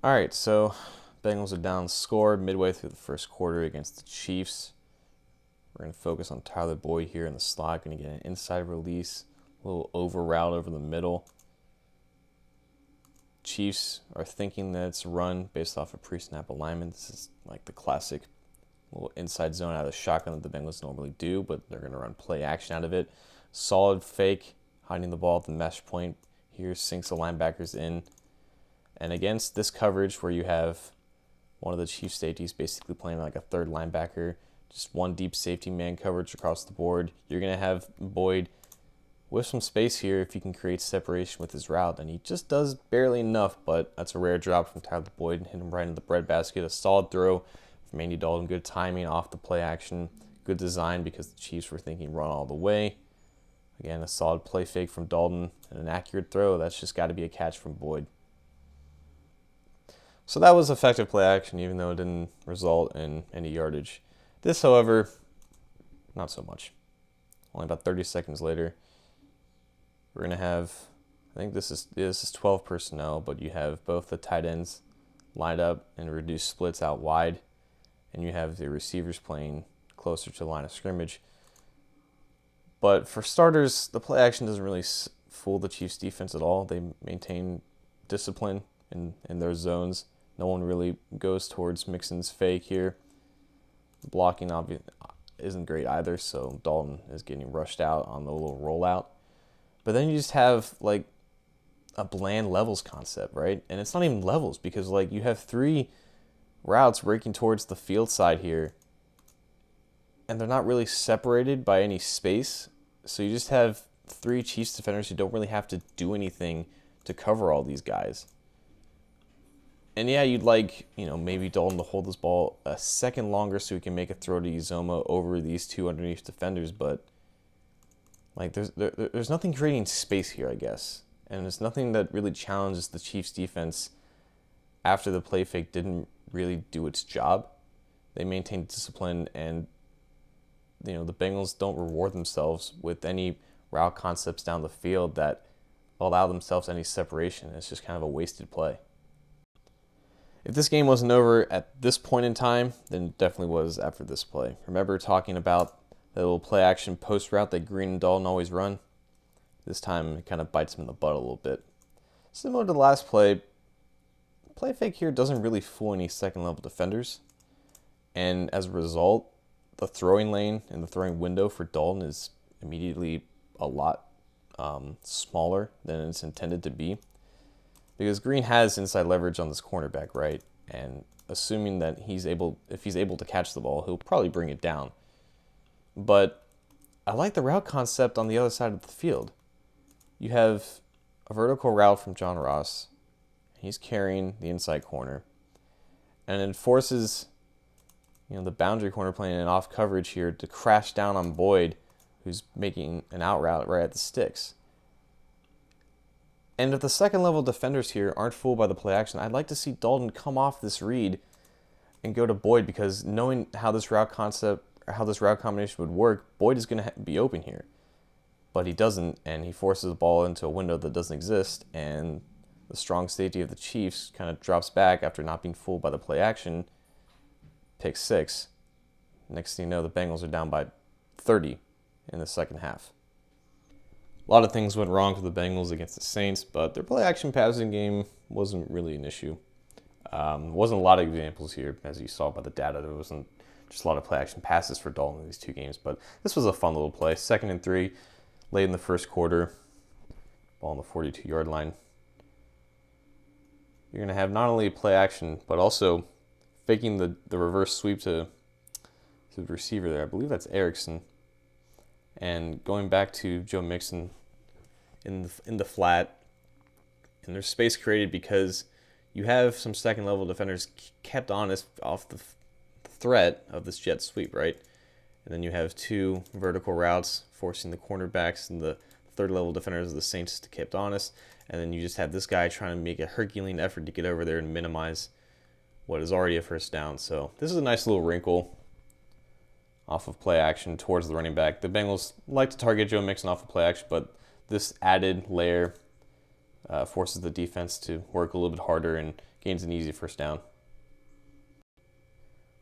All right, so Bengals are down scored midway through the first quarter against the Chiefs. We're going to focus on Tyler Boyd here in the slot. Going to get an inside release, a little over route over the middle. Chiefs are thinking that it's a run based off of pre-snap alignment. This is like the classic little inside zone out of the shotgun that the Bengals normally do, but they're going to run play action out of it. Solid fake, hiding the ball at the mesh point. Here sinks the linebackers in. And against this coverage where you have one of the Chiefs safeties basically playing like a third linebacker, just one deep safety man coverage across the board, you're going to have Boyd with some space here if he can create separation with his route. And he just does barely enough, but that's a rare drop from Tyler Boyd and hit him right in the breadbasket. A solid throw from Andy Dalton. Good timing off the play action. Good design because the Chiefs were thinking run all the way. Again, a solid play fake from Dalton and an accurate throw. That's just got to be a catch from Boyd. So that was effective play action, even though it didn't result in any yardage. This, however, not so much. Only about 30 seconds later, we're going to have, I think this is 12 personnel, but you have both the tight ends lined up in reduced splits out wide, and you have the receivers playing closer to the line of scrimmage. But for starters, the play action doesn't really fool the Chiefs defense at all. They maintain discipline in their zones. No one really goes towards Mixon's fake here. The blocking isn't great either, so Dalton is getting rushed out on the little rollout. But then you just have like a bland levels concept, right? And it's not even levels because like you have three routes breaking towards the field side here, and they're not really separated by any space. So you just have three Chiefs defenders who don't really have to do anything to cover all these guys. And yeah, you'd like, maybe Dalton to hold this ball a second longer so he can make a throw to Uzoma over these two underneath defenders, but like there's nothing creating space here, I guess. And there's nothing that really challenges the Chiefs defense after the play fake didn't really do its job. They maintained discipline, and the Bengals don't reward themselves with any route concepts down the field that allow themselves any separation. It's just kind of a wasted play. If this game wasn't over at this point in time, then it definitely was after this play. Remember talking about the little play action post route that Green and Dalton always run? This time it kind of bites him in the butt a little bit. Similar to the last play fake here doesn't really fool any second level defenders. And as a result, the throwing lane and the throwing window for Dalton is immediately a lot smaller than it's intended to be. Because Green has inside leverage on this cornerback, right? And assuming that if he's able to catch the ball, he'll probably bring it down. But I like the route concept on the other side of the field. You have a vertical route from John Ross. He's carrying the inside corner. And it forces, the boundary corner playing an off coverage here to crash down on Boyd, who's making an out route right at the sticks. And if the second level defenders here aren't fooled by the play action, I'd like to see Dalton come off this read and go to Boyd, because knowing how this route combination would work, Boyd is going to be open here. But he doesn't, and he forces the ball into a window that doesn't exist, and the strong safety of the Chiefs kind of drops back after not being fooled by the play action. Pick six. Next thing you know, the Bengals are down by 30 in the second half. A lot of things went wrong for the Bengals against the Saints, but their play-action passing game wasn't really an issue. Wasn't a lot of examples here, as you saw by the data. There wasn't just a lot of play-action passes for Dalton in these two games, but this was a fun little play. 2nd and 3, late in the first quarter, ball on the 42-yard line. You're going to have not only play-action, but also faking the reverse sweep to the receiver there. I believe that's Erickson. And going back to Joe Mixon in the flat, and there's space created because you have some second level defenders kept honest off the threat of this jet sweep, right? And then you have two vertical routes forcing the cornerbacks and the third level defenders of the Saints to kept honest, and then you just have this guy trying to make a Herculean effort to get over there and minimize what is already a first down. So this is a nice little wrinkle off of play action towards the running back. The Bengals like to target Joe Mixon off of play action, but this added layer forces the defense to work a little bit harder and gains an easy first down.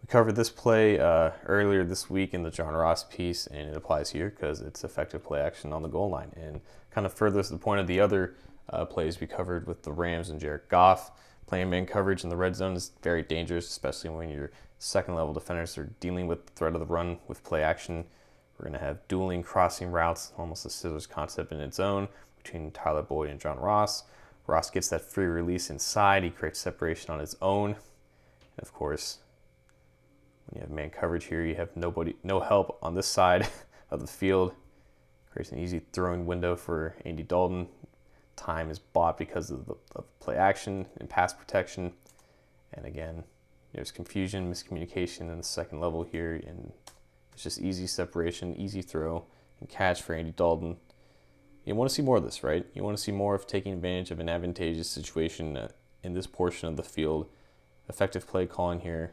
We covered this play earlier this week in the John Ross piece, and it applies here because it's effective play action on the goal line and kind of furthers the point of the other plays we covered with the Rams and Jared Goff. Playing man coverage in the red zone is very dangerous, especially when your second level defenders are dealing with the threat of the run with play action. We're going to have dueling crossing routes, almost a scissors concept in its own, between Tyler Boyd and John Ross. Ross gets that free release inside. He creates separation on his own. And of course, when you have man coverage here, you have no help on this side of the field. Creates an easy throwing window for Andy Dalton. Time is bought because of play action and pass protection. And again, there's confusion, miscommunication in the second level here, and it's just easy separation, easy throw, and catch for Andy Dalton. You want to see more of this, right? You want to see more of taking advantage of an advantageous situation in this portion of the field. Effective play calling here,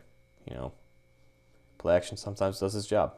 play action sometimes does its job.